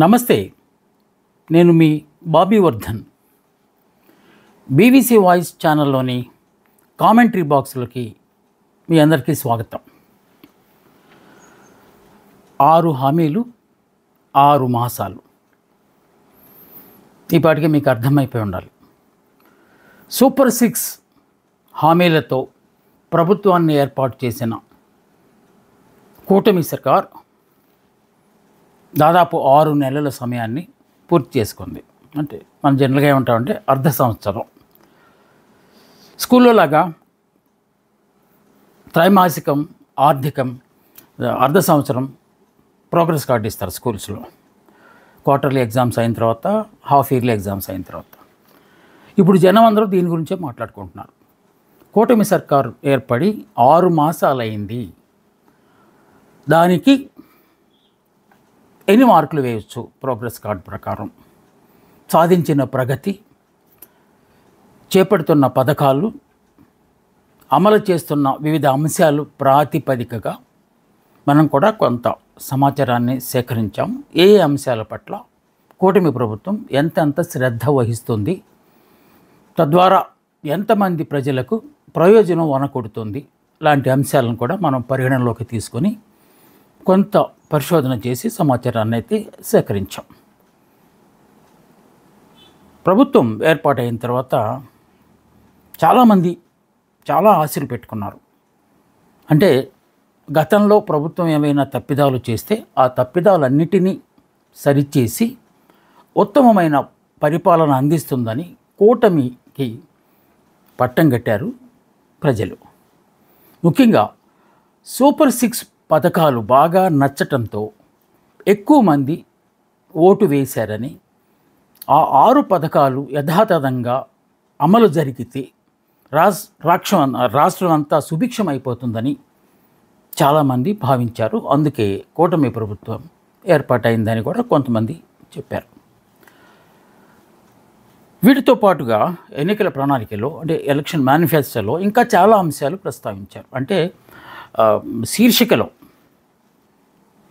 నమస్తే, నేను మీ బాబీ వర్ధన్. బీబీసీ వాయిస్ ఛానల్లోని కామెంటరీ బాక్స్లోకి మీ అందరికీ స్వాగతం. 6 హామీలు 6 మాసాలు. ఈపాటికి మీకు అర్థమైపోయి ఉండాలి. సూపర్ 6 హామీలతో ప్రభుత్వాన్ని ఏర్పాటు చేసిన కూటమి సర్కార్ దాదాపు 6 నెలల సమయాన్ని పూర్తి చేసుకుంది. అంటే మనం జనరల్గా ఏమంటామంటే అర్ధ సంవత్సరం. స్కూల్లో లాగా త్రైమాసికం, ఆర్థికం, అర్ధ సంవత్సరం ప్రోగ్రెస్ కార్డు ఇస్తారు స్కూల్స్లో. క్వార్టర్లీ ఎగ్జామ్స్ అయిన తర్వాత, హాఫ్ ఇయర్లీ ఎగ్జామ్స్ అయిన తర్వాత. ఇప్పుడు జనం అందరూ దీని గురించే మాట్లాడుకుంటున్నారు. కూటమి సర్కారు ఏర్పడి 6 మాసాలైంది. దానికి ఎన్ని మార్కులు వేయవచ్చు ప్రోగ్రెస్ కార్డు ప్రకారం? సాధించిన ప్రగతి, చేపడుతున్న పథకాలు, అమలు చేస్తున్న వివిధ అంశాలు ప్రాతిపదికగా మనం కూడా కొంత సమాచారాన్ని సేకరించాం. ఏ అంశాల పట్ల కూటమి ప్రభుత్వం ఎంతెంత శ్రద్ధ వహిస్తుంది, తద్వారా ఎంతమంది ప్రజలకు ప్రయోజనం వనకొడుతుంది లాంటి అంశాలను కూడా మనం పరిగణనలోకి తీసుకొని కొంత పరిశోధన చేసి సమాచారాన్ని అయితే సేకరించాం. ప్రభుత్వం ఏర్పాటైన తర్వాత చాలామంది చాలా ఆశలు పెట్టుకున్నారు. అంటే గతంలో ప్రభుత్వం ఏమైనా తప్పిదాలు చేస్తే ఆ తప్పిదాలన్నిటినీ సరిచేసి ఉత్తమమైన పరిపాలన అందిస్తుందని కూటమికి పట్టం కట్టారు ప్రజలు. ముఖ్యంగా సూపర్ 6 పథకాలు బాగా నచ్చటంతో ఎక్కువ మంది ఓటు వేశారని, ఆ 6 పథకాలు యథాతథంగా అమలు జరిగితే రాష్ట్రం అంతా సుభిక్షం అయిపోతుందని చాలామంది భావించారు. అందుకే కూటమి ప్రభుత్వం ఏర్పాటైందని కూడా కొంతమంది చెప్పారు. వీటితో పాటుగా ఎన్నికల ప్రణాళికలో, అంటే ఎలక్షన్ మేనిఫెస్టోలో ఇంకా చాలా అంశాలు ప్రస్తావించారు. అంటే శీర్షికలో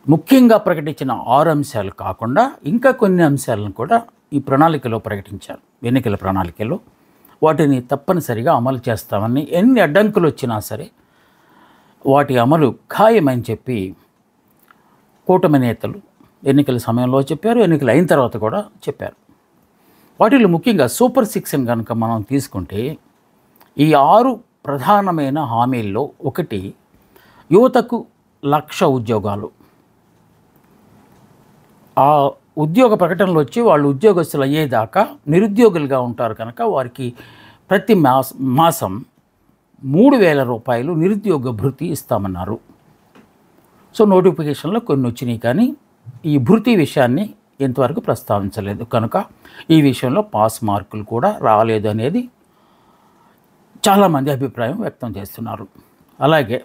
ముఖ్యంగా ప్రకటించిన 6 అంశాలు కాకుండా ఇంకా కొన్ని అంశాలను కూడా ఈ ప్రణాళికలో ప్రకటించారు. ఎన్నికల ప్రణాళికలో వాటిని తప్పనిసరిగా అమలు చేస్తామని, ఎన్ని అడ్డంకులు వచ్చినా సరే వాటి అమలు ఖాయమని చెప్పి కూటమి నేతలు ఎన్నికల సమయంలో చెప్పారు, ఎన్నికలు అయిన తర్వాత కూడా చెప్పారు. వాటిలో ముఖ్యంగా సూపర్ 6 కనుక మనం తీసుకుంటే ఈ 6 ప్రధానమైన హామీల్లో ఒకటి యువతకు 1,00,000 ఉద్యోగాలు. ఆ ఉద్యోగ ప్రకటనలు వచ్చి వాళ్ళు ఉద్యోగస్తులు అయ్యేదాకా నిరుద్యోగులుగా ఉంటారు కనుక వారికి ప్రతి మాసం 3,000 రూపాయలు నిరుద్యోగ భృతి ఇస్తామన్నారు. సో నోటిఫికేషన్లో కొన్ని వచ్చినాయి, కానీ ఈ భృతి విషయాన్ని ఇంతవరకు ప్రస్తావించలేదు కనుక ఈ విషయంలో పాస్ మార్కులు కూడా రాలేదు అనేది చాలామంది అభిప్రాయం వ్యక్తం చేస్తున్నారు. అలాగే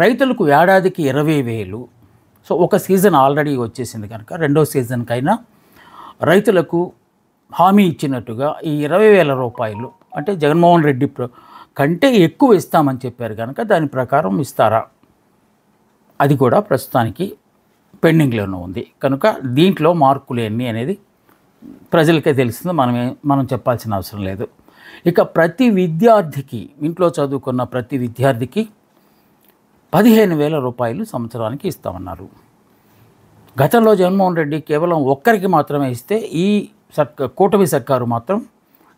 రైతులకు ఏడాదికి 20,000. సో ఒక సీజన్ ఆల్రెడీ వచ్చేసింది కనుక రెండో సీజన్కైనా రైతులకు హామీ ఇచ్చినట్టుగా ఈ 20,000 రూపాయలు, అంటే జగన్మోహన్ రెడ్డి కంటే ఎక్కువ ఇస్తామని చెప్పారు కనుక దాని ప్రకారం ఇస్తారా, అది కూడా ప్రస్తుతానికి పెండింగ్లోనే ఉంది. కనుక దీంట్లో మార్కులు ఎన్ని అనేది ప్రజలకే తెలుస్తుంది, మనం చెప్పాల్సిన అవసరం లేదు. ఇక ప్రతి విద్యార్థికి, ఇంట్లో చదువుకున్న ప్రతి విద్యార్థికి 15,000 రూపాయలు సంవత్సరానికి ఇస్తామన్నారు. గతంలో జగన్మోహన్ రెడ్డి కేవలం ఒక్కరికి మాత్రమే ఇస్తే, ఈ కూటమి సర్కారు మాత్రం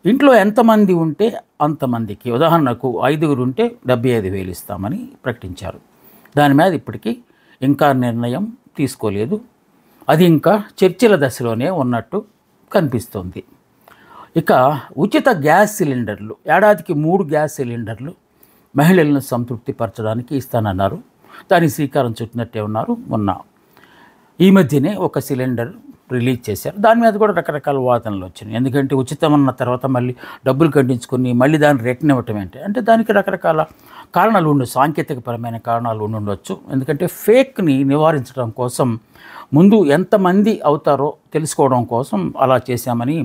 ఇంట్లో ఎంతమంది ఉంటే అంతమందికి, ఉదాహరణకు 5 ఉంటే 75,000 ఇస్తామని ప్రకటించారు. దాని మీద ఇప్పటికీ ఇంకా నిర్ణయం తీసుకోలేదు. అది ఇంకా చర్చల దశలోనే ఉన్నట్టు కనిపిస్తోంది. ఇక ఉచిత గ్యాస్ సిలిండర్లు, ఏడాదికి 3 గ్యాస్ సిలిండర్లు మహిళలను సంతృప్తిపరచడానికి ఇస్తానన్నారు. దానికి శ్రీకారం చుట్టినట్టే ఉన్నారు. మొన్న ఈ మధ్యనే ఒక సిలిండర్ రిలీజ్ చేశారు. దాని మీద కూడా రకరకాల వాదనలు వచ్చినాయి. ఎందుకంటే ఉచితం అన్న తర్వాత మళ్ళీ డబ్బులు కట్టించుకుని మళ్ళీ దాన్ని రిటర్న్ ఇవ్వటం ఏంటి అంటే, దానికి రకరకాల కారణాలు సాంకేతికపరమైన కారణాలు ఉండొచ్చు. ఎందుకంటే ఫేక్ని నివారించడం కోసం, ముందు ఎంతమంది అవుతారో తెలుసుకోవడం కోసం అలా చేశామని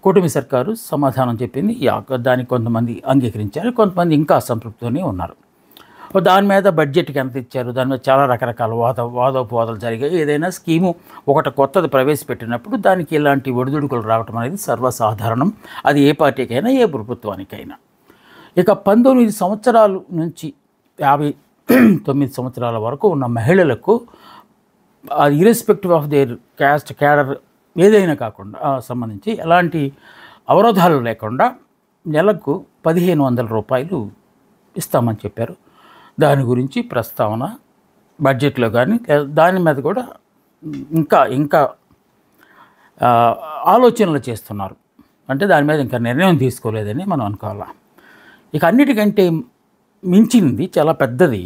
కూటమి సర్కారు సమాధానం చెప్పింది. దానికి కొంతమంది అంగీకరించారు, కొంతమంది ఇంకా అసంతృప్తితోనే ఉన్నారు. దాని మీద బడ్జెట్కి ఎంత ఇచ్చారు, దాని మీద చాలా రకరకాల వాదోపవాదాలు జరిగాయి. ఏదైనా స్కీము ఒకటి కొత్తది ప్రవేశపెట్టినప్పుడు దానికి ఇలాంటి ఒడిదుడుకులు రావటం అనేది సర్వసాధారణం. అది ఏ పార్టీకైనా ఏ ప్రభుత్వానికైనా. ఇక 19 సంవత్సరాల నుంచి 59 సంవత్సరాల వరకు ఉన్న మహిళలకు అది irrespective of their caste cadre ఏదైనా కాకుండా సంబంధించి ఎలాంటి అవరోధాలు లేకుండా నెలకు 1500 రూపాయలు ఇస్తామని చెప్పారు. దాని గురించి ప్రస్తావన బడ్జెట్లో కానీ దాని మీద కూడా ఇంకా ఆలోచనలు చేస్తున్నారు. అంటే దాని మీద ఇంకా నిర్ణయం తీసుకోలేదని మనం అనుకోవాలి. ఇక అన్నిటికంటే మించింది చాలా పెద్దది,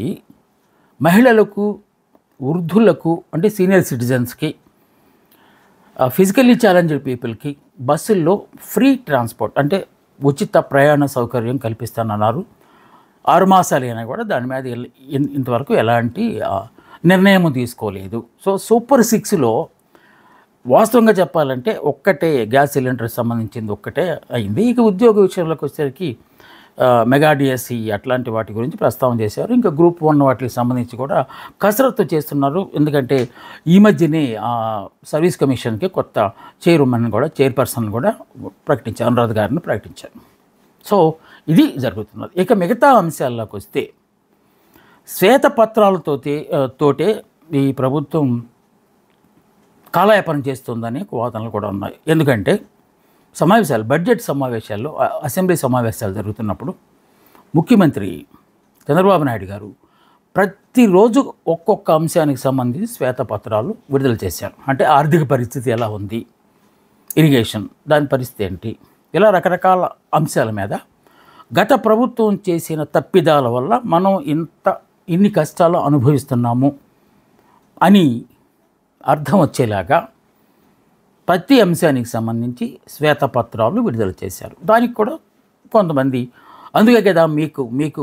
మహిళలకు, వృద్ధులకు అంటే సీనియర్ సిటిజన్స్కి, ఫిజికల్లీ ఛాలెంజ్డ్ పీపుల్కి బస్సుల్లో ఫ్రీ ట్రాన్స్పోర్ట్ అంటే ఉచిత ప్రయాణ సౌకర్యం కల్పిస్తానన్నారు. 6 మాసాలైనా కూడా దాని మీద ఇంతవరకు ఎలాంటి నిర్ణయం తీసుకోలేదు. సో సూపర్ 6లో వాస్తవంగా చెప్పాలంటే ఒక్కటే గ్యాస్ సిలిండర్ సంబంధించింది ఒక్కటే అయింది. ఇక ఉద్యోగ విషయంలోకి వచ్చేసరికి మెగా డిఎస్సి అట్లాంటి వాటి గురించి ప్రస్తావన చేశారు. ఇంకా గ్రూప్ 1 వాటికి సంబంధించి కూడా కసరత్తు చేస్తున్నారు. ఎందుకంటే ఈ మధ్యనే సర్వీస్ కమిషన్కి కొత్త చైర్పర్సన్ కూడా ప్రకటించారు, అనురాధ్ గారిని ప్రకటించారు. సో ఇది జరుగుతున్నది. ఇక మిగతా అంశాల్లోకి వస్తే శ్వేతపత్రాలతోటే ఈ ప్రభుత్వం కాలయాపన చేస్తుందని వాదనలు కూడా ఉన్నాయి. ఎందుకంటే బడ్జెట్ సమావేశాల్లో, అసెంబ్లీ సమావేశాలు జరుగుతున్నప్పుడు ముఖ్యమంత్రి చంద్రబాబు నాయుడు గారు ప్రతిరోజు ఒక్కొక్క అంశానికి సంబంధించి శ్వేతపత్రాలు విడుదల చేశారు. అంటే ఆర్థిక పరిస్థితి ఎలా ఉంది, ఇరిగేషన్ దాని పరిస్థితి ఏంటి, ఇలా రకరకాల అంశాల మీద గత ప్రభుత్వం చేసిన తప్పిదాల వల్ల మనం ఇన్ని కష్టాలు అనుభవిస్తున్నాము అని అర్థం వచ్చేలాగా ప్రతి అంశానికి సంబంధించి శ్వేతపత్రాలు విడుదల చేశారు. దానికి కూడా కొంతమంది అందుకే కదా మీకు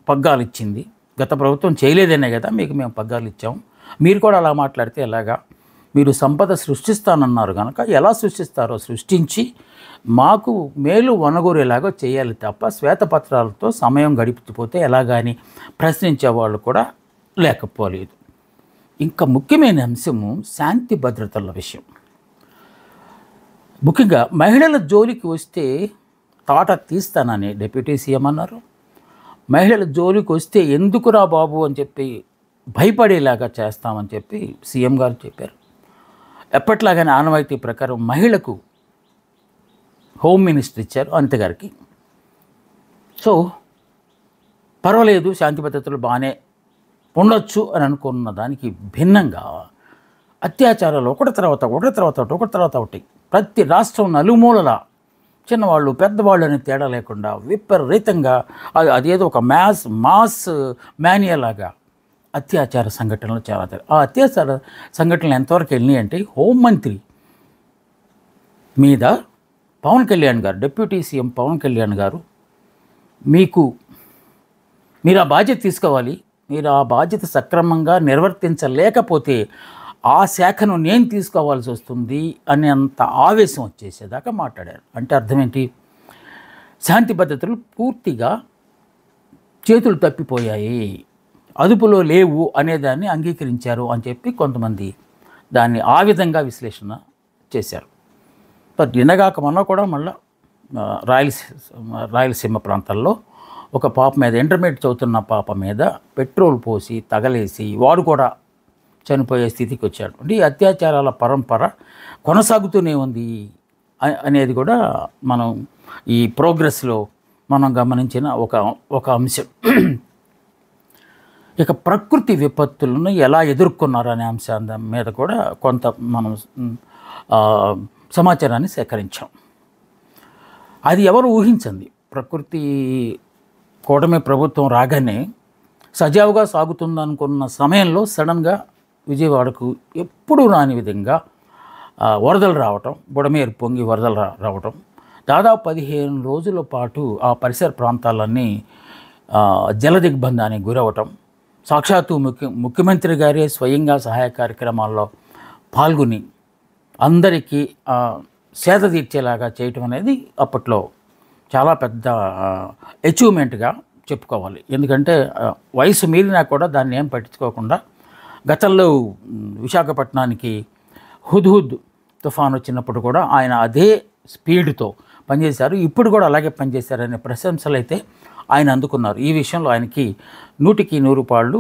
పగ్గాలు ఇచ్చింది, గత ప్రభుత్వం చేయలేదనే కదా మేము పగ్గాలు ఇచ్చాము, మీరు కూడా అలా మాట్లాడితే ఎలాగా, మీరు సంపద సృష్టిస్తానన్నారు కనుక ఎలా సృష్టిస్తారో సృష్టించి మాకు మేలు వనగూరేలాగా చేయాలి తప్ప శ్వేతపత్రాలతో సమయం గడిపిపోతే ఎలాగాని ప్రశ్నించే వాళ్ళు కూడా లేకపోలేదు. ఇంకా ముఖ్యమైన అంశము శాంతి భద్రతల విషయం. ముఖ్యంగా మహిళల జోలికి వస్తే తాట తీస్తానని డిప్యూటీ సీఎం అన్నారు. మహిళల జోలికి వస్తే ఎందుకురా బాబు అని చెప్పి భయపడేలాగా చేస్తామని చెప్పి సీఎం గారు చెప్పారు. ఎప్పట్లాగానే ఆనవాయితీ ప్రకారం మహిళకు హోమ్ మినిస్టర్ ఇచ్చారు అనిత గారికి. సో పర్వాలేదు, శాంతి భద్రతలు బాగానే ఉండొచ్చు అని అనుకున్న దానికి భిన్నంగా అత్యాచారాలు ఒకటి తర్వాత ఒకటి ప్రతి రాష్ట్రం నలుమూలల చిన్నవాళ్ళు పెద్దవాళ్ళు అనే తేడా లేకుండా విపరీతంగా అదేదో ఒక మాస్ మానియాలాగా అత్యాచార సంఘటనలు చాలా. ఆ అత్యాచార సంఘటనలు ఎంతవరకు వెళ్ళినాయి అంటే హోంమంత్రి మీద పవన్ కళ్యాణ్ గారు, డిప్యూటీ సీఎం పవన్ కళ్యాణ్ గారు, మీరు ఆ బాధ్యత తీసుకోవాలి, మీరు ఆ బాధ్యత సక్రమంగా నిర్వర్తించలేకపోతే ఆ శాఖను నేను తీసుకోవాల్సి వస్తుంది అనేంత ఆవేశం వచ్చేసేదాకా మాట్లాడారు. అంటే అర్థం ఏంటి, శాంతి భద్రతలు పూర్తిగా చేతులు తప్పిపోయాయి, అదుపులో లేవు అనేదాన్ని అంగీకరించారు అని చెప్పి కొంతమంది దాన్ని ఆ విధంగా విశ్లేషణ చేశారు. నిన్నగాక మొన్న కూడా మళ్ళీ రాయలసీమ ప్రాంతాల్లో ఒక పాప మీద, ఇంటర్మీడియట్ చదువుతున్న పాప మీద పెట్రోల్ పోసి తగలేసి వాడు కూడా చనిపోయే స్థితికి వచ్చాడు. అంటే ఈ అత్యాచారాల పరంపర కొనసాగుతూనే ఉంది అనేది కూడా మనం ఈ ప్రోగ్రెస్లో మనం గమనించిన ఒక అంశం. ఇక ప్రకృతి విపత్తులను ఎలా ఎదుర్కొన్నారనే అంశం మీద కూడా కొంత మనం సమాచారాన్ని సేకరించాం. అది ఎవరు ఊహించండి. ప్రకృతి కూటమి ప్రభుత్వం రాగానే సజావుగా సాగుతుందనుకున్న సమయంలో సడన్గా విజయవాడకు ఎప్పుడూ రాని విధంగా వరదలు రావటం, బుడమేరు పొంగి వరదలు రావటం, దాదాపు 15 రోజుల పాటు ఆ పరిసర ప్రాంతాలన్నీ జలదిగ్బంధానికి గురవటం, సాక్షాత్తు ముఖ్యమంత్రి గారే స్వయంగా సహాయ కార్యక్రమాల్లో పాల్గొని అందరికీ సేద తీర్చేలాగా చేయటం అనేది అప్పట్లో చాలా పెద్ద అచీవ్మెంట్గా చెప్పుకోవాలి. ఎందుకంటే వయసు మీరినా కూడా దాన్ని ఏం పట్టించుకోకుండా గతంలో విశాఖపట్నానికి హుద్హుద్ తుఫాన్ వచ్చినప్పుడు కూడా ఆయన అదే స్పీడ్తో పనిచేశారు. ఇప్పుడు కూడా అలాగే పనిచేశారనే ప్రశంసలు అయితే ఆయన అందుకున్నారు. ఈ విషయంలో ఆయనకి 100కి 100 పాళ్ళు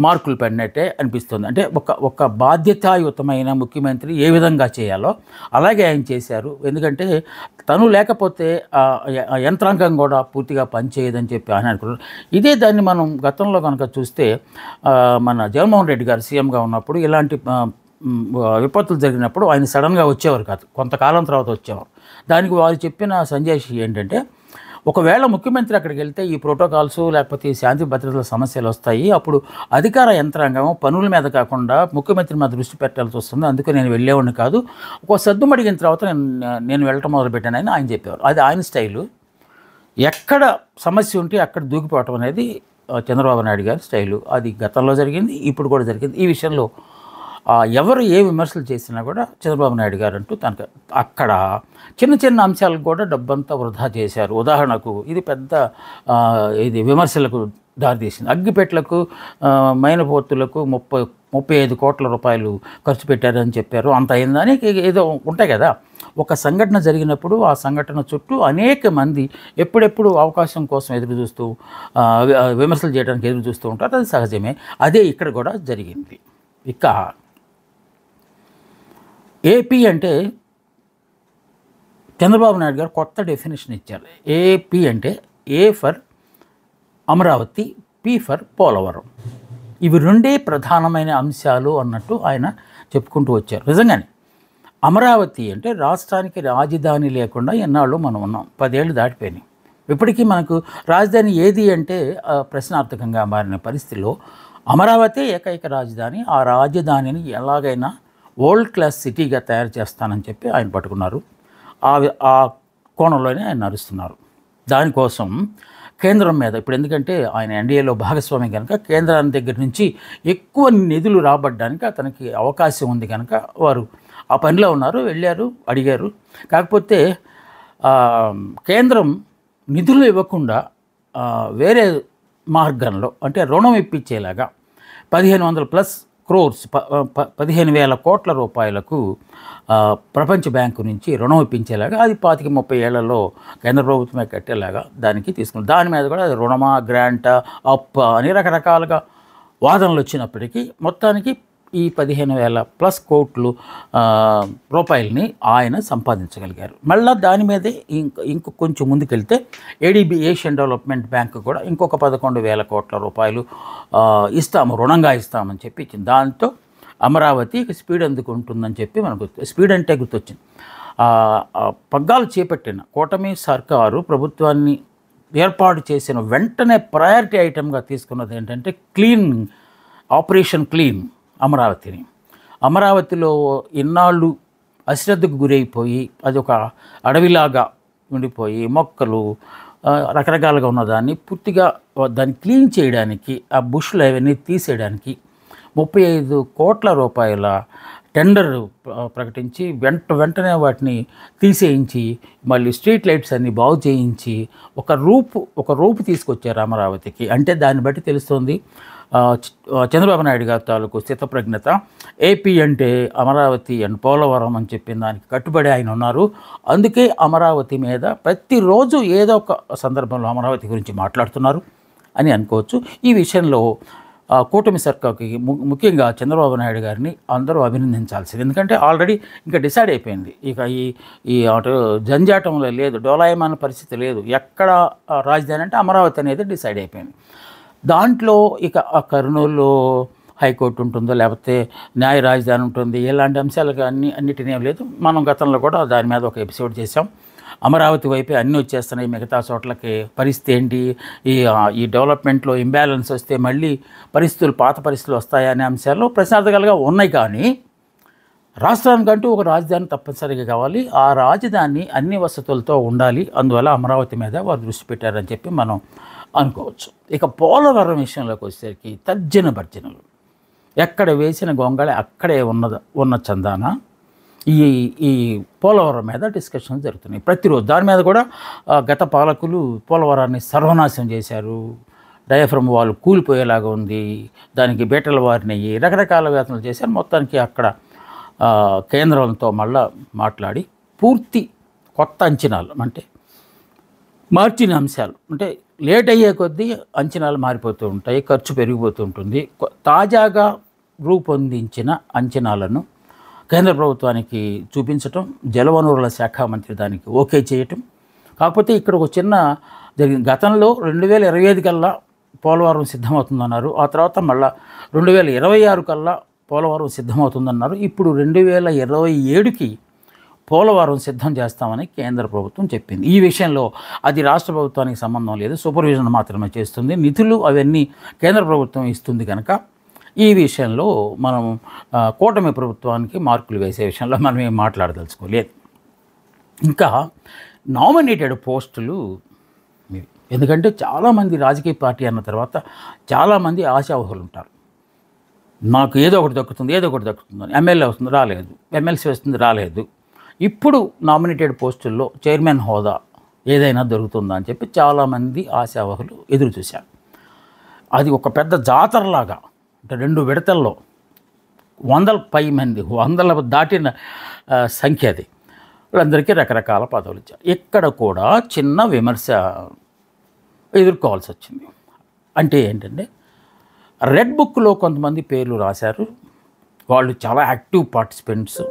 మార్కులు పడినట్టే అనిపిస్తుంది. అంటే ఒక బాధ్యతాయుతమైన ముఖ్యమంత్రి ఏ విధంగా చేయాలో అలాగే ఆయన చేశారు. ఎందుకంటే తను లేకపోతే ఆ యంత్రాంగం కూడా పూర్తిగా పనిచేయదని చెప్పి ఆయన అనుకున్నారు. ఇదే దాన్ని మనం గతంలో కనుక చూస్తే మన జగన్మోహన్ రెడ్డి గారు సీఎంగా ఉన్నప్పుడు ఇలాంటి విపత్తులు జరిగినప్పుడు ఆయన సడన్గా వచ్చేవారు కాదు, కొంతకాలం తర్వాత వచ్చేవారు. దానికి వారు చెప్పిన సంజాయిషి ఏంటంటే, ఒకవేళ ముఖ్యమంత్రి అక్కడికి వెళ్తే ఈ ప్రోటోకాల్స్ లేకపోతే ఈ శాంతి భద్రతల సమస్యలు వస్తాయి, అప్పుడు అధికార యంత్రాంగం పనుల మీద కాకుండా ముఖ్యమంత్రి మీద దృష్టి పెట్టాల్సి వస్తుంది, అందుకే నేను వెళ్ళేవాడిని కాదు, ఒక సద్దుమడిగిన తర్వాత నేను వెళ్ళటం మొదలుపెట్టానని ఆయన చెప్పేవారు. అది ఆయన స్టైలు. ఎక్కడ సమస్య ఉంటే అక్కడ దూకిపోవటం అనేది చంద్రబాబు నాయుడు గారి స్టైలు. అది గతంలో జరిగింది, ఇప్పుడు కూడా జరిగింది. ఈ విషయంలో ఎవరు ఏ విమర్శలు చేసినా కూడా చంద్రబాబు నాయుడు గారు అంటూ తనకు అక్కడ చిన్న చిన్న అంశాలకు కూడా డబ్బంతా వృధా చేశారు. ఉదాహరణకు ఇది పెద్ద విమర్శలకు దారితీసింది. అగ్గిపెట్లకు మైనపోతులకు 35 కోట్ల రూపాయలు ఖర్చు పెట్టారని చెప్పారు. అంత అయిందని ఏదో ఉంటాయి కదా. ఒక సంఘటన జరిగినప్పుడు ఆ సంఘటన చుట్టూ అనేక మంది ఎప్పుడెప్పుడు అవకాశం కోసం ఎదురు చూస్తూ విమర్శలు చేయడానికి ఎదురు చూస్తూ ఉంటారు. అది సహజమే. అదే ఇక్కడ కూడా జరిగింది. ఇక ఏపీ అంటే చంద్రబాబు నాయుడు గారు కొత్త డెఫినేషన్ ఇచ్చారు. ఏపీ అంటే A for Amaravati, P for Polavaram. ఇవి రెండే ప్రధానమైన అంశాలు అన్నట్టు ఆయన చెప్పుకుంటూ వచ్చారు. నిజంగానే అమరావతి అంటే రాష్ట్రానికి రాజధాని లేకుండా ఎన్నాళ్ళు మనం ఉన్నాం, 10 ఏళ్ళు దాటిపోయినాయి. ఇప్పటికీ మనకు రాజధాని ఏది అంటే ప్రశ్నార్థకంగా మారిన పరిస్థితిలో అమరావతి ఏకైక రాజధాని. ఆ రాజధానిని ఎలాగైనా వరల్డ్ క్లాస్ సిటీగా తయారు చేస్తానని చెప్పి ఆయన పట్టుకున్నారు. ఆ కోణంలోనే ఆయన నడుస్తున్నారు. దానికోసం కేంద్రం మీద ఇప్పుడు ఎందుకంటే ఆయన ఎన్డీఏలో భాగస్వామి కనుక కేంద్రాన్ని దగ్గర నుంచి ఎక్కువ నిధులు రాబడ్డానికి అతనికి అవకాశం ఉంది కనుక వారు ఆ పనిలో ఉన్నారు, వెళ్ళారు, అడిగారు. కాకపోతే కేంద్రం నిధులు ఇవ్వకుండా వేరే మార్గంలో అంటే రుణం ఇప్పించేలాగా 1500+ క్రోర్స్ 15,000 కోట్ల రూపాయలకు ప్రపంచ బ్యాంకు నుంచి రుణం ఇప్పించేలాగా అది 25-30 ఏళ్లలో కేంద్ర ప్రభుత్వమే కట్టేలాగా దానికి తీసుకున్నారు. దాని మీద కూడా అది రుణమా, గ్రాంటా, అప్ప అని రకరకాలుగా వాదనలు వచ్చినప్పటికీ మొత్తానికి ఈ 15,000+ కోట్లు రూపాయలని ఆయన సంపాదించగలిగారు. మళ్ళీ దాని మీదే ఇంకో కొంచెం ముందుకెళ్తే ఏడీబీ ఏషియన్ డెవలప్మెంట్ బ్యాంక్ కూడా ఇంకొక 11,000 కోట్ల రూపాయలు ఇస్తాము, రుణంగా ఇస్తామని చెప్పి ఇచ్చింది. దాంతో అమరావతి స్పీడ్ అందుకుంటుందని చెప్పి మనకు స్పీడ్ అంటే గుర్తొచ్చింది. పగ్గాలు చేపట్టిన కూటమి సర్కారు ప్రభుత్వాన్ని ఏర్పాటు చేసిన వెంటనే ప్రయారిటీ ఐటమ్గా తీసుకున్నది ఏంటంటే ఆపరేషన్ క్లీన్ అమరావతిని. అమరావతిలో ఇన్నాళ్ళు అశ్రద్ధకు గురైపోయి అది ఒక అడవిలాగా ఉండిపోయి మొక్కలు రకరకాలుగా ఉన్నదాన్ని పూర్తిగా దాన్ని క్లీన్ చేయడానికి, ఆ బుష్లు అవన్నీ తీసేయడానికి 35 కోట్ల రూపాయల టెండర్ ప్రకటించి వెంటనే వాటిని తీసేయించి మళ్ళీ స్ట్రీట్ లైట్స్ అన్నీ బాగు చేయించి ఒక రూపు తీసుకొచ్చారు అమరావతికి. అంటే దాన్ని బట్టి తెలుస్తుంది చంద్రబాబు నాయుడు గారి తాలూకు స్థితప్రజ్ఞత. ఏపీ అంటే అమరావతి అండ్ పోలవరం అని చెప్పిన దానికి కట్టుబడి ఆయన ఉన్నారు. అందుకే అమరావతి మీద ప్రతిరోజు ఏదో ఒక సందర్భంలో అమరావతి గురించి మాట్లాడుతున్నారు అని అనుకోవచ్చు. ఈ విషయంలో కూటమి సర్కార్కి ముఖ్యంగా చంద్రబాబు నాయుడు గారిని అందరూ అభినందించాల్సింది. ఎందుకంటే ఆల్రెడీ ఇంకా డిసైడ్ అయిపోయింది. ఇక ఈ అటు జంజాటంలో లేదు, డోలాయమాన పరిస్థితి లేదు. ఎక్కడ రాజధాని అంటే అమరావతి అనేది డిసైడ్ అయిపోయింది. దాంట్లో ఇక కర్నూలు హైకోర్టు ఉంటుందో లేకపోతే న్యాయ రాజధాని ఉంటుంది, ఇలాంటి అంశాలకు అన్నిటినీ లేదు. మనం గతంలో కూడా దాని మీద ఒక ఎపిసోడ్ చేసాం. అమరావతి వైపే అన్నీ వచ్చేస్తున్నాయి, మిగతా చోట్లకి పరిస్థితి ఏంటి, ఈ డెవలప్మెంట్లో ఇంబ్యాలెన్స్ వస్తే మళ్ళీ పాత పరిస్థితులు వస్తాయనే అంశాల్లో ప్రశ్నార్థకాలుగా ఉన్నాయి. కానీ రాష్ట్రానికంటూ ఒక రాజధాని తప్పనిసరిగా కావాలి, ఆ రాజధాని అన్ని వసతులతో ఉండాలి. అందువల్ల అమరావతి మీద వారు దృష్టి పెట్టారని చెప్పి మనం అనుకోవచ్చు. ఇక పోలవరం విషయంలోకి వచ్చేసరికి తర్జన భర్జనలు. ఎక్కడ వేసిన గొంగళి అక్కడే ఉన్న చందాన ఈ ఈ పోలవరం మీద డిస్కషన్స్ జరుగుతున్నాయి ప్రతిరోజు. దాని మీద కూడా గత పాలకులు పోలవరాన్ని సర్వనాశనం చేశారు, డయాఫ్రమ్ వాళ్ళు కూలిపోయేలాగా ఉంది, దానికి బీటలు వారినయ్యి, రకరకాల వ్యాఖ్యలు చేశారు. మొత్తానికి అక్కడ కేంద్రంతో మళ్ళా మాట్లాడి పూర్తి కొత్త అంచనాలు, అంటే మార్చిన అంశాలు, అంటే లేట్ అయ్యే కొద్దీ అంచనాలు మారిపోతూ ఉంటాయి, ఖర్చు పెరిగిపోతూ ఉంటుంది. తాజాగా రూపొందించిన అంచనాలను కేంద్ర ప్రభుత్వానికి చూపించటం, జలవనరుల శాఖ మంత్రి దానికి ఓకే చేయటం. కాకపోతే ఇక్కడ ఒక చిన్న జరిగింది. గతంలో 2025 కల్లా పోలవరం సిద్ధమవుతుందన్నారు. ఆ తర్వాత మళ్ళీ 2026 కల్లా పోలవరం సిద్ధమవుతుందన్నారు. ఇప్పుడు 2027కి పోలవరం సిద్ధం చేస్తామని కేంద్ర ప్రభుత్వం చెప్పింది. ఈ విషయంలో అది రాష్ట్ర ప్రభుత్వానికి సంబంధం లేదు, సూపర్విజన్ మాత్రమే చేస్తుంది. నిధులు అవన్నీ కేంద్ర ప్రభుత్వం ఇస్తుంది కనుక ఈ విషయంలో మనం కూటమి ప్రభుత్వానికి మార్కులు వేసే విషయంలో మనం ఏం మాట్లాడదలుచుకోలేదు. ఇంకా నామినేటెడ్ పోస్టులు, ఎందుకంటే చాలామంది రాజకీయ పార్టీ అన్న తర్వాత చాలామంది ఆశావహులు ఉంటారు. నాకు ఏదో ఒకటి దక్కుతుంది అని. ఎమ్మెల్యే వస్తుంది, రాలేదు. ఎమ్మెల్సీ వస్తుంది, రాలేదు. ఇప్పుడు నామినేటెడ్ పోస్టుల్లో చైర్మన్ హోదా ఏదైనా దొరుకుతుందా అని చెప్పి చాలామంది ఆశావహులు ఎదురు చూశారు. అది ఒక పెద్ద జాతరలాగా, అంటే 2 విడతల్లో 100 మంది, 100 దాటిన సంఖ్య అది. వాళ్ళందరికీ రకరకాల పదవులు ఇచ్చారు. ఇక్కడ కూడా చిన్న విమర్శ ఎదుర్కోవాల్సి వచ్చింది. అంటే ఏంటంటే, రెడ్ బుక్లో కొంతమంది పేర్లు రాశారు, వాళ్ళు చాలా యాక్టివ్ పార్టిసిపెంట్స్.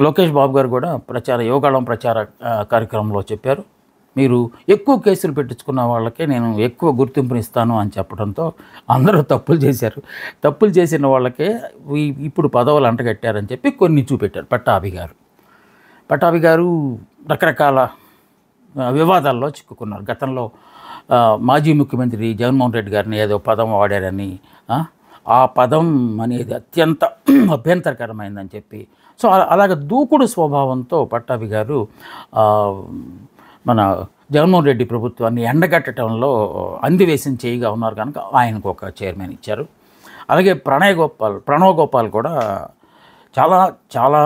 లోకేష్ బాబు గారు కూడా యోగాళం ప్రచార కార్యక్రమంలో చెప్పారు, మీరు ఎక్కువ కేసులు పెట్టించుకున్న వాళ్ళకే నేను ఎక్కువ గుర్తింపునిస్తాను అని చెప్పడంతో అందరూ తప్పులు చేశారు. తప్పులు చేసిన వాళ్ళకే ఇప్పుడు పదవులు అంటగట్టారని చెప్పి కొన్ని చూపెట్టారు. పట్టాభి గారు రకరకాల వివాదాల్లో చిక్కుకున్నారు. గతంలో మాజీ ముఖ్యమంత్రి జగన్మోహన్ రెడ్డి గారిని ఏదో పదం వాడారని, ఆ పదం అనేది అత్యంత అభ్యంతరకరమైందని చెప్పి, సో అలాగ దూకుడు స్వభావంతో పట్టాభి గారు మన జగన్మోహన్ రెడ్డి ప్రభుత్వాన్ని ఎండగట్టడంలో అందివేసిన చేయిగా ఉన్నారు కనుక ఆయనకు ఒక చైర్మన్ ఇచ్చారు. అలాగే ప్రణవ్ గోపాల్ కూడా చాలా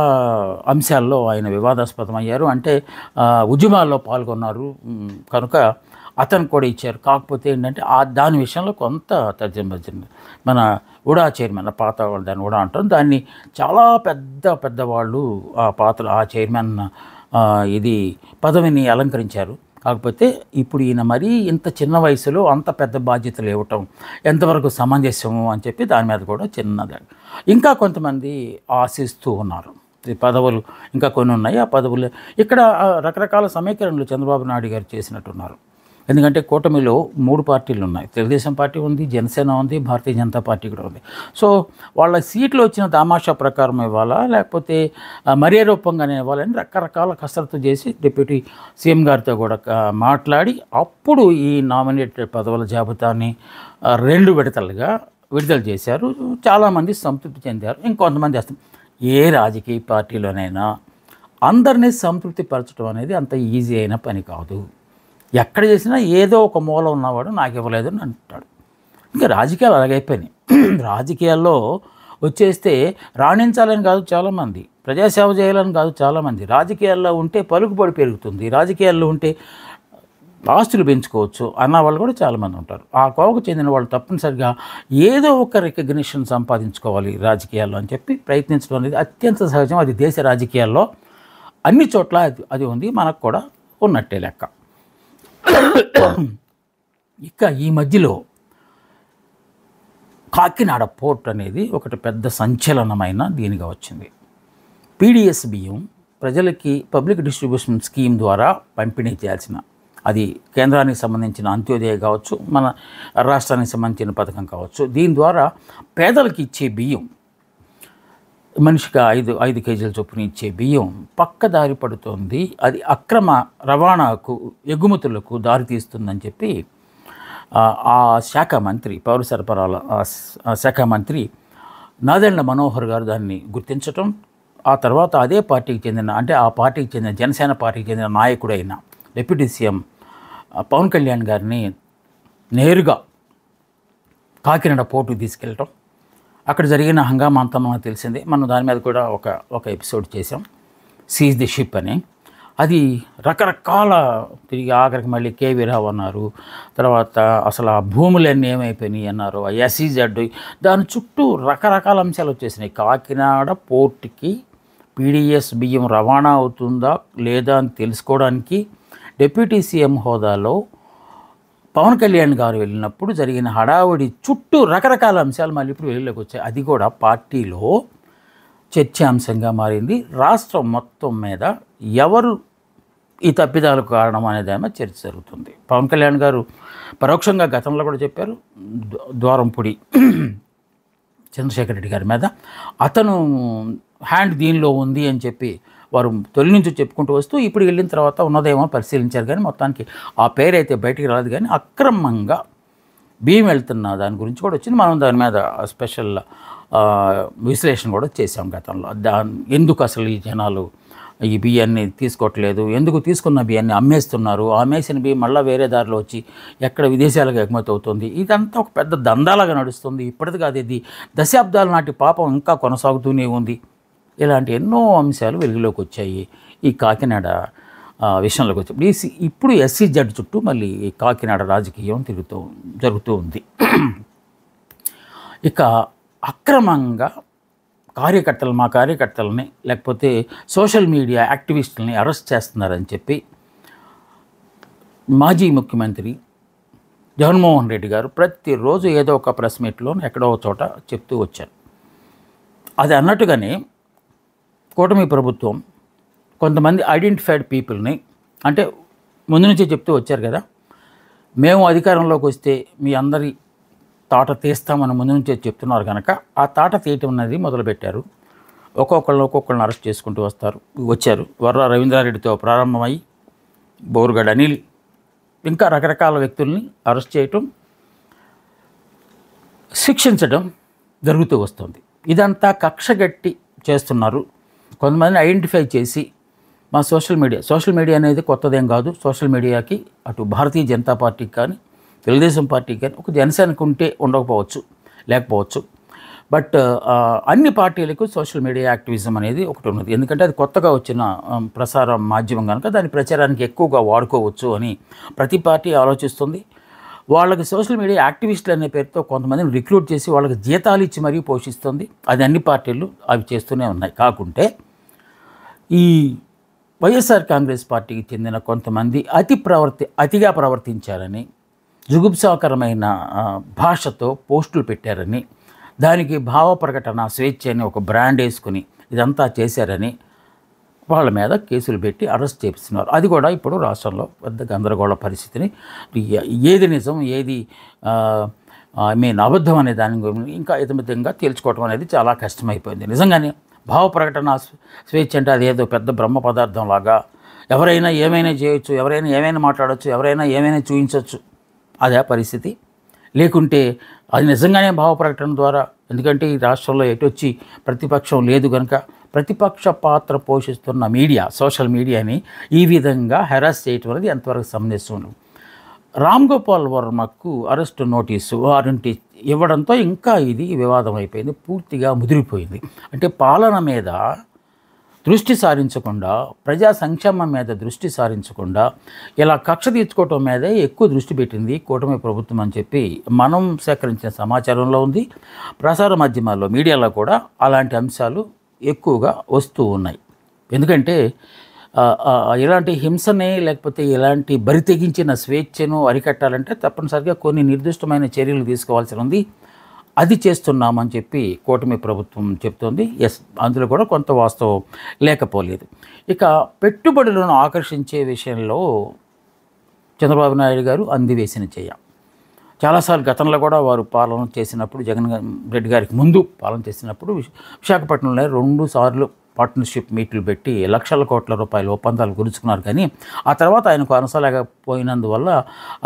అంశాల్లో ఆయన వివాదాస్పదమయ్యారు. అంటే ఉద్యమాల్లో పాల్గొన్నారు కనుక అతను కూడా ఇచ్చారు. కాకపోతే ఏంటంటే దాని విషయంలో కొంత తర్జన మన ఉడా చైర్మన్, పాత వాళ్ళు దాన్ని ఉడా అంటారు, దాన్ని చాలా పెద్దవాళ్ళు ఆ చైర్మన్ ఇది పదవిని అలంకరించారు. కాకపోతే ఇప్పుడు ఈయన మరీ ఇంత చిన్న వయసులో అంత పెద్ద బాధ్యతలు ఇవ్వటం ఎంతవరకు సమంజసము అని చెప్పి దాని మీద కూడా చిన్నది. ఇంకా కొంతమంది ఆశిస్తూ ఉన్నారు. ఈ పదవులు ఇంకా కొన్ని ఉన్నాయి. ఆ పదవులు ఇక్కడ రకరకాల సమీకరణలు చంద్రబాబు నాయుడు గారు చేసినట్టున్నారు. ఎందుకంటే కూటమిలో 3 పార్టీలు ఉన్నాయి. తెలుగుదేశం పార్టీ ఉంది, జనసేన ఉంది, భారతీయ జనతా పార్టీ కూడా ఉంది. సో వాళ్ళ సీట్లు వచ్చిన తమాషా ప్రకారం ఇవ్వాలా, లేకపోతే మర్యాదరూపంగానే ఇవ్వాలని రకరకాల కసరత్తు చేసి డిప్యూటీ సీఎం గారితో కూడా మాట్లాడి అప్పుడు ఈ నామినేటెడ్ పదవుల జాబితాని 2 విడతలుగా విడుదల చేశారు. చాలామంది సంతృప్తి చెందారు. ఇంకొంతమంది చేస్తారు. ఏ రాజకీయ పార్టీలోనైనా అందరినీ సంతృప్తి పరచడం అనేది అంత ఈజీ అయిన పని కాదు. ఎక్కడ చేసినా ఏదో ఒక మూల ఉన్నవాడు నాకు ఇవ్వలేదు అని అంటాడు. ఇంకా రాజకీయాలు అలాగైపోయినాయి. రాజకీయాల్లో వచ్చేస్తే రాణించాలని కాదు చాలామంది, ప్రజాసేవ చేయాలని కాదు చాలామంది. రాజకీయాల్లో ఉంటే పలుకుబడి పెరుగుతుంది, రాజకీయాల్లో ఉంటే ఆస్తులు పెంచుకోవచ్చు అన్న వాళ్ళు కూడా చాలామంది ఉంటారు. ఆ కోవకు చెందిన వాళ్ళు తప్పనిసరిగా ఏదో ఒక రికగ్నిషన్ సంపాదించుకోవాలి రాజకీయాల్లో అని చెప్పి ప్రయత్నించడం అనేది అత్యంత సహజం. అది దేశ రాజకీయాల్లో అన్ని చోట్ల అది ఉంది, మనకు కూడా ఉన్నట్టే లెక్క. ఇక ఈ మధ్యలో కాకినాడ పోర్ట్ అనేది ఒకటి పెద్ద సంచలనమైన దీనిగా వచ్చింది. పీడిఎస్ బియ్యం ప్రజలకి పబ్లిక్ డిస్ట్రిబ్యూషన్ స్కీమ్ ద్వారా పంపిణీ చేయాల్సిన, అది కేంద్రానికి సంబంధించిన అంత్యోదయ కావచ్చు, మన రాష్ట్రానికి సంబంధించిన పథకం కావచ్చు, దీని ద్వారా పేదలకు ఇచ్చే బియ్యం, మనిషికి 5 కేజీల చొప్పున ఇచ్చే బియ్యం పక్కదారి పడుతోంది. అది అక్రమ రవాణాకు, ఎగుమతులకు దారితీస్తుందని చెప్పి ఆ శాఖ మంత్రి, పౌర సరఫరాల శాఖ మంత్రి నాదెండ్ల మనోహర్ గారు దాన్ని గుర్తించటం, ఆ తర్వాత అదే పార్టీకి చెందిన, అంటే ఆ పార్టీకి చెందిన జనసేన పార్టీకి చెందిన నాయకుడైన డిప్యూటీ సీఎం పవన్ కళ్యాణ్ గారిని నేరుగా కాకినాడ పోర్టుకు తీసుకెళ్ళటం, అక్కడ జరిగిన హంగామా అంతా మనకు తెలిసిందే. మనం దాని మీద కూడా ఒక ఎపిసోడ్ చేసాం, సీజ్ ది షిప్ అని. అది రకరకాల తిరిగి ఆఖరికి మళ్ళీ కేవీ రావు అన్నారు, తర్వాత అసలు ఆ భూములన్నీ ఏమైపోయినాయి అన్నారు, ఆ ఎస్ఈజెడ్, దాని చుట్టూ రకరకాల అంశాలు వచ్చేసినాయి. కాకినాడ పోర్టుకి పీడిఎస్ బియ్యం రవాణా అవుతుందా లేదా అని తెలుసుకోవడానికి డిప్యూటీ సీఎం హోదాలో పవన్ కళ్యాణ్ గారు వెళ్ళినప్పుడు జరిగిన హడావుడి చుట్టూ రకరకాల అంశాలు మళ్ళీ ఇప్పుడు వెలుగులోకి వచ్చాయి. అది కూడా పార్టీలో చర్చాంశంగా మారింది. రాష్ట్రం మొత్తం మీద ఎవరు ఈ తప్పిదాలకు కారణం అనేదేమో చర్చ జరుగుతుంది. పవన్ కళ్యాణ్ గారు పరోక్షంగా గతంలో కూడా చెప్పారు, ద్వారంపూడి చంద్రశేఖర్ రెడ్డి గారి మీద అతను హ్యాండ్ దీనిలో ఉంది అని చెప్పి వారు తొలి నుంచి చెప్పుకుంటూ వస్తూ ఇప్పుడు వెళ్ళిన తర్వాత ఉన్నదేమో పరిశీలించారు. కానీ మొత్తానికి ఆ పేరు అయితే బయటికి రాలేదు. కానీ అక్రమంగా బియ్యం వెళ్తున్న దాని గురించి కూడా వచ్చింది. మనం దాని మీద స్పెషల్ విశ్లేషణ కూడా చేసాం గతంలో. ఎందుకు అసలు ఈ జనాలు ఈ బియ్యాన్ని తీసుకోవట్లేదు, ఎందుకు తీసుకున్న బియ్యాన్ని అమ్మేస్తున్నారు, అమ్మేసిన బియ్యం మళ్ళీ వేరే దారిలో వచ్చి ఎక్కడ విదేశాలకు ఎగుమతి అవుతుంది, ఇదంతా ఒక పెద్ద దందాలాగా నడుస్తుంది. ఇప్పటిది కాదు, ఇది దశాబ్దాల నాటి పాపం ఇంకా కొనసాగుతూనే ఉంది. ఇలాంటి ఎన్నో అంశాలు వెలుగులోకి వచ్చాయి ఈ కాకినాడ విషయంలోకి వచ్చి. ఇప్పుడు ఎస్సీజెడ్ చుట్టూ మళ్ళీ కాకినాడ రాజకీయం జరుగుతూ ఉంది. ఇక అక్రమంగా మా కార్యకర్తలని లేకపోతే సోషల్ మీడియా యాక్టివిస్టులని అరెస్ట్ చేస్తున్నారని చెప్పి మాజీ ముఖ్యమంత్రి జగన్మోహన్ రెడ్డి గారు ప్రతిరోజు ఏదో ఒక ప్రెస్ మీట్లో ఎక్కడో చోట చెప్తూ వచ్చారు. అది అన్నట్టుగానే కూటమి ప్రభుత్వం కొంతమంది ఐడెంటిఫైడ్ పీపుల్ని, అంటే ముందు నుంచి చెప్తూ వచ్చారు కదా, మేము అధికారంలోకి వస్తే మీ అందరి తాట తీస్తామని ముందు నుంచే చెప్తున్నారు కనుక ఆ తాట తీయటం అనేది మొదలుపెట్టారు. ఒక్కొక్కళ్ళని అరెస్ట్ చేసుకుంటూ వచ్చారు. వర్ర రవీంద్రారెడ్డితో ప్రారంభమై బోరుగడ్ అనిల్, ఇంకా రకరకాల వ్యక్తుల్ని అరెస్ట్ చేయటం, శిక్షించడం జరుగుతూ వస్తుంది. ఇదంతా కక్షగట్టి చేస్తున్నారు. కొంతమందిని ఐడెంటిఫై చేసి మా సోషల్ మీడియా అనేది కొత్తదేం కాదు. సోషల్ మీడియాకి అటు భారతీయ జనతా పార్టీకి కానీ తెలుగుదేశం పార్టీకి కానీ ఒక జనసేనకు ఉంటే ఉండకపోవచ్చు, లేకపోవచ్చు, బట్ అన్ని పార్టీలకు సోషల్ మీడియా యాక్టివిజం అనేది ఒకటి ఉన్నది. ఎందుకంటే అది కొత్తగా వచ్చిన ప్రసార మాధ్యమం కనుక దాని ప్రచారానికి ఎక్కువగా వాడుకోవచ్చు అని ప్రతి పార్టీ ఆలోచిస్తుంది. వాళ్ళకి సోషల్ మీడియా యాక్టివిస్టులు అనే పేరుతో కొంతమందిని రిక్రూట్ చేసి వాళ్ళకి జీతాలు ఇచ్చి మరీ పోషిస్తుంది. అది అన్ని పార్టీలు అవి చేస్తూనే ఉన్నాయి. కాకుంటే ఈ వైఎస్ఆర్ కాంగ్రెస్ పార్టీకి చెందిన కొంతమంది అతిగా ప్రవర్తించారని, జుగుప్సాకరమైన భాషతో పోస్టులు పెట్టారని, దానికి భావ ప్రకటన స్వేచ్ఛ అని ఒక బ్రాండ్ వేసుకుని ఇదంతా చేశారని వాళ్ళ మీద కేసులు పెట్టి అరెస్ట్ చేపిస్తున్నారు. అది కూడా ఇప్పుడు రాష్ట్రంలో పెద్ద గందరగోళ పరిస్థితిని, ఏది నిజం ఏది అబద్ధం అనే దాని గురించి ఇంకా ఇతమితంగా తేల్చుకోవటం అనేది చాలా కష్టమైపోయింది. నిజంగానే భావ ప్రకటన స్వేచ్ఛ అంటే అదేదో పెద్ద బ్రహ్మ పదార్థం లాగా ఎవరైనా ఏమైనా చేయొచ్చు, ఎవరైనా ఏమైనా మాట్లాడవచ్చు, ఎవరైనా ఏమైనా చూపించవచ్చు, అదే పరిస్థితి. లేకుంటే అది నిజంగానే భావ ప్రకటన ద్వారా, ఎందుకంటే ఈ రాష్ట్రంలో ఎటొచ్చి ప్రతిపక్షం లేదు కనుక ప్రతిపక్ష పాత్ర పోషిస్తున్న మీడియా, సోషల్ మీడియాని ఈ విధంగా హెరాస్ చేయటం అనేది ఎంతవరకు సమంజసం. రామ్ గోపాల్ వర్మకు అరెస్ట్ నోటీసు వారంటీ ఇవ్వడంతో ఇంకా ఇది వివాదం అయిపోయింది, పూర్తిగా ముదిరిపోయింది. అంటే పాలన మీద దృష్టి సారించకుండా, ప్రజా సంక్షేమం మీద దృష్టి సారించకుండా ఇలా కక్ష తీర్చుకోవటం మీదే ఎక్కువ దృష్టి పెట్టింది కూటమి ప్రభుత్వం అని చెప్పి మనం సేకరించిన సమాచారంలో ఉంది. ప్రసార మాధ్యమాల్లో, మీడియాలో కూడా అలాంటి అంశాలు ఎక్కువగా వస్తూ ఉన్నాయి. ఎందుకంటే ఇలాంటి హింసని లేకపోతే ఇలాంటి బరి తెగించిన స్వేచ్ఛను అరికట్టాలంటే తప్పనిసరిగా కొన్ని నిర్దిష్టమైన చర్యలు తీసుకోవాల్సి ఉంది. అది చేస్తున్నామని చెప్పి కూటమి ప్రభుత్వం చెప్తోంది. అందులో కూడా కొంత వాస్తవం లేకపోలేదు. ఇక పెట్టుబడులను ఆకర్షించే విషయంలో చంద్రబాబు నాయుడు గారు అందివేసిన చెయ్య. చాలాసార్లు గతంలో కూడా వారు పాలన చేసినప్పుడు, జగన్ రెడ్డి గారికి ముందు పాలన చేసినప్పుడు విశాఖపట్నంలో 2 సార్లు పార్ట్నర్షిప్ మీట్లు పెట్టి లక్షల కోట్ల రూపాయల ఒప్పందాలు గురుచుకున్నారు. కానీ ఆ తర్వాత ఆయనకు అనసలేకపోయినందువల్ల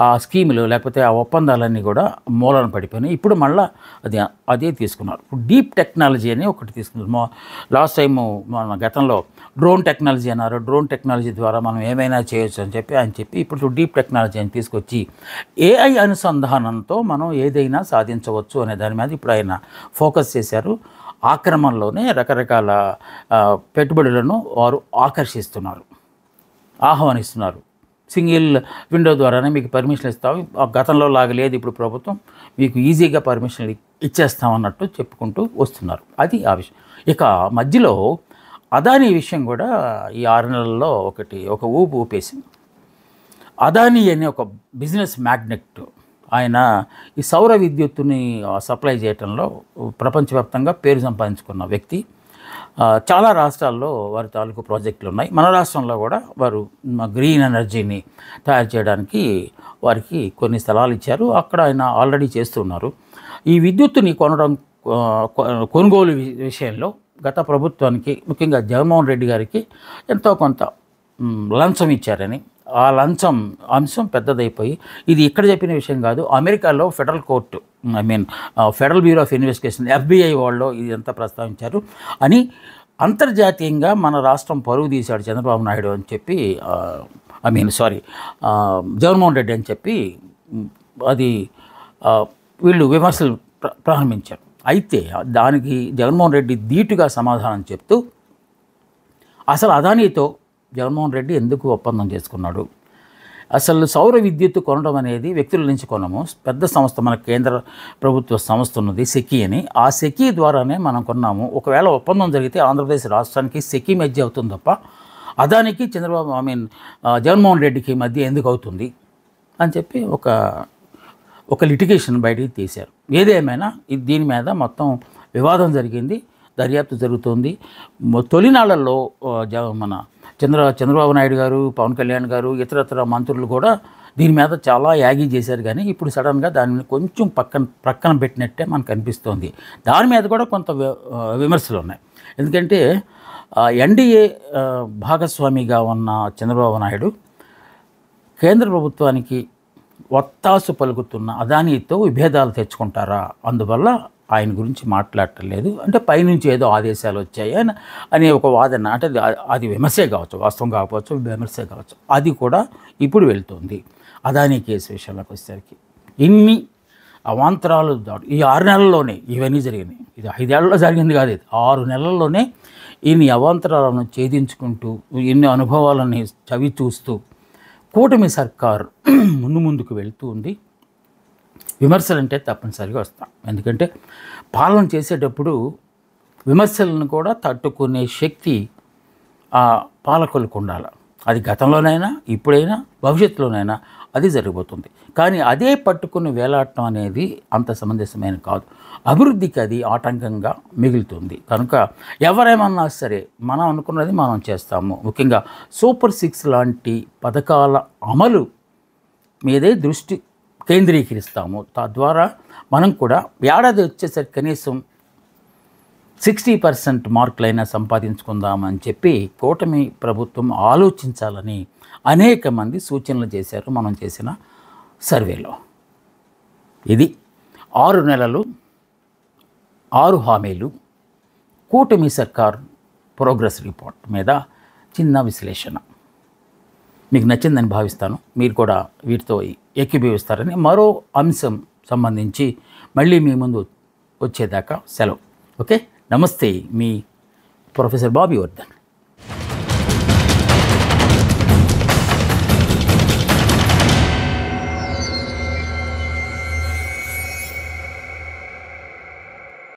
ఆ స్కీములు లేకపోతే ఆ ఒప్పందాలన్నీ కూడా మూలన పడిపోయినాయి. ఇప్పుడు మళ్ళీ అదే తీసుకున్నారు. ఇప్పుడు డీప్ టెక్నాలజీ అని ఒకటి తీసుకున్నారు. లాస్ట్ టైము మన గతంలో డ్రోన్ టెక్నాలజీ అన్నారు. డ్రోన్ టెక్నాలజీ ద్వారా మనం ఏమైనా చేయొచ్చు అని చెప్పి ఇప్పుడు డీప్ టెక్నాలజీ అని తీసుకొచ్చి ఏఐ అనుసంధానంతో మనం ఏదైనా సాధించవచ్చు అనే దాని మీద ఇప్పుడు ఆయన ఫోకస్ చేశారు. ఆ క్రమంలోనే రకరకాల పెట్టుబడులను వారు ఆకర్షిస్తున్నారు, ఆహ్వానిస్తున్నారు. సింగిల్ విండో ద్వారానే మీకు పర్మిషన్ ఇస్తాం, గతంలో లాగా లేదు ఇప్పుడు ప్రభుత్వం, మీకు ఈజీగా పర్మిషన్ ఇచ్చేస్తామన్నట్టు చెప్పుకుంటూ వస్తున్నారు. అది ఆ విషయం. ఇక మధ్యలో అదానీ విషయం కూడా ఈ 6 నెలల్లో ఒక ఊపేసింది. అదానీ అనే ఒక బిజినెస్ మ్యాగ్నెట్, ఆయన ఈ సౌర విద్యుత్తుని సప్లై చేయటంలో ప్రపంచవ్యాప్తంగా పేరు సంపాదించుకున్న వ్యక్తి. చాలా రాష్ట్రాల్లో వారి తాలూకు ప్రాజెక్టులు ఉన్నాయి. మన రాష్ట్రంలో కూడా వారు గ్రీన్ ఎనర్జీని తయారు చేయడానికి వారికి కొన్ని స్థలాలు ఇచ్చారు. అక్కడ ఆయన ఆల్రెడీ చేస్తున్నారు. ఈ విద్యుత్తుని కొనుగోలు విషయంలో గత ప్రభుత్వానికి, ముఖ్యంగా జగన్మోహన్ రెడ్డి గారికి ఎంతో కొంత లంచం ఇచ్చారని, ఆ లంచం అంశం పెద్దదైపోయి, ఇది ఇక్కడ చెప్పిన విషయం కాదు, అమెరికాలో federal court, federal bureau of investigation FBI వాళ్ళు ఇది అంతా ప్రస్తావించారు అని అంతర్జాతీయంగా మన రాష్ట్రం పరువు తీశాడు చంద్రబాబు నాయుడు అని చెప్పి, జగన్మోహన్ రెడ్డి అని చెప్పి అది వీళ్ళు విమర్శలు ప్రారంభించారు. అయితే దానికి జగన్మోహన్ రెడ్డి ధీటుగా సమాధానం చెప్తూ, అసలు అదానీతో జగన్మోహన్ రెడ్డి ఎందుకు ఒప్పందం చేసుకున్నాడు, అసలు సౌర విద్యుత్తు కొనడం అనేది వ్యక్తుల నుంచి కొనము, పెద్ద సంస్థ, మన కేంద్ర ప్రభుత్వ సంస్థ ఉన్నది సెకీ అని, ఆ సెకీ ద్వారానే మనం కొన్నాము. ఒకవేళ ఒప్పందం జరిగితే ఆంధ్రప్రదేశ్ రాష్ట్రానికి సెకీ మధ్య అవుతుంది తప్ప అదానికి జగన్మోహన్ రెడ్డికి మధ్య ఎందుకు అవుతుంది అని చెప్పి ఒక లిటిగేషన్ బయటికి తీశారు. ఏదేమైనా దీని మీద మొత్తం వివాదం జరిగింది, దర్యాప్తు జరుగుతుంది. తొలినాళ్లలో మన చంద్రబాబు నాయుడు గారు, పవన్ కళ్యాణ్ గారు, ఇతరత్ర మంత్రులు కూడా దీని మీద చాలా యాగి చేశారు. కానీ ఇప్పుడు సడన్గా దాన్ని కొంచెం ప్రక్కన పెట్టినట్టే మనకు అనిపిస్తోంది. దాని మీద కూడా కొంత విమర్శలు ఉన్నాయి. ఎందుకంటే ఎన్డీఏ భాగస్వామిగా ఉన్న చంద్రబాబు నాయుడు కేంద్ర ప్రభుత్వానికి ఒత్తాసు పలుకుతున్న అదానీతో విభేదాలు తెచ్చుకుంటారా, అందువల్ల ఆయన గురించి మాట్లాడటం లేదు, అంటే పైనుంచి ఏదో ఆదేశాలు వచ్చాయి అనే ఒక వాదన. అంటే అది విమర్శే కావచ్చు, వాస్తవం కాకపోవచ్చు, విమర్శే కావచ్చు. అది కూడా ఇప్పుడు వెళ్తుంది. అదానీ కేసు విషయంలోకి వచ్చేసరికి ఇన్ని అవాంతరాలు ఈ 6 నెలల్లోనే ఇవన్నీ జరిగినాయి. ఇది 5 ఏళ్లలో జరిగింది కాదు, ఇది 6 నెలల్లోనే ఇన్ని అవాంతరాలను ఛేదించుకుంటూ, ఎన్ని అనుభవాలని చవి చూస్తూ కూటమి సర్కారు ముందుకు వెళ్తూ ఉంది. విమర్శలు అంటే తప్పనిసరిగా వస్తాం, ఎందుకంటే పాలన చేసేటప్పుడు విమర్శలను కూడా తట్టుకునే శక్తి ఆ పాలకులకు ఉండాలి. అది గతంలోనైనా, ఇప్పుడైనా, భవిష్యత్తులోనైనా అది జరగబోతుంది. కానీ అదే పట్టుకుని వేలాడటం అనేది అంత సమంజసమైన కాదు. అభివృద్ధికి అది ఆటంకంగా మిగులుతుంది. కనుక ఎవరేమన్నా సరే మనం అనుకున్నది మనం చేస్తాము. ముఖ్యంగా సూపర్ 6 లాంటి పథకాల అమలు మీదే దృష్టి కేంద్రీకరిస్తాము. తద్వారా మనం కూడా ఏడాది వచ్చేసరికి కనీసం 60% మార్కులైనా సంపాదించుకుందామని చెప్పి కూటమి ప్రభుత్వం ఆలోచించాలని అనేక మంది సూచనలు చేశారు మనం చేసిన సర్వేలో. ఇది 6 నెలలు 6 హామీలు కూటమి సర్కార్ ప్రోగ్రెస్ రిపోర్ట్ మీద చిన్న విశ్లేషణ. మీకు నచ్చిందని భావిస్తాను. మీరు కూడా వీటితో ఏకీభవిస్తారని. మరో అంశం సంబంధించి మళ్ళీ మీ ముందు వచ్చేదాకా సెలవు. ఓకే, నమస్తే. మీ ప్రొఫెసర్ బాబీ వర్ధన్.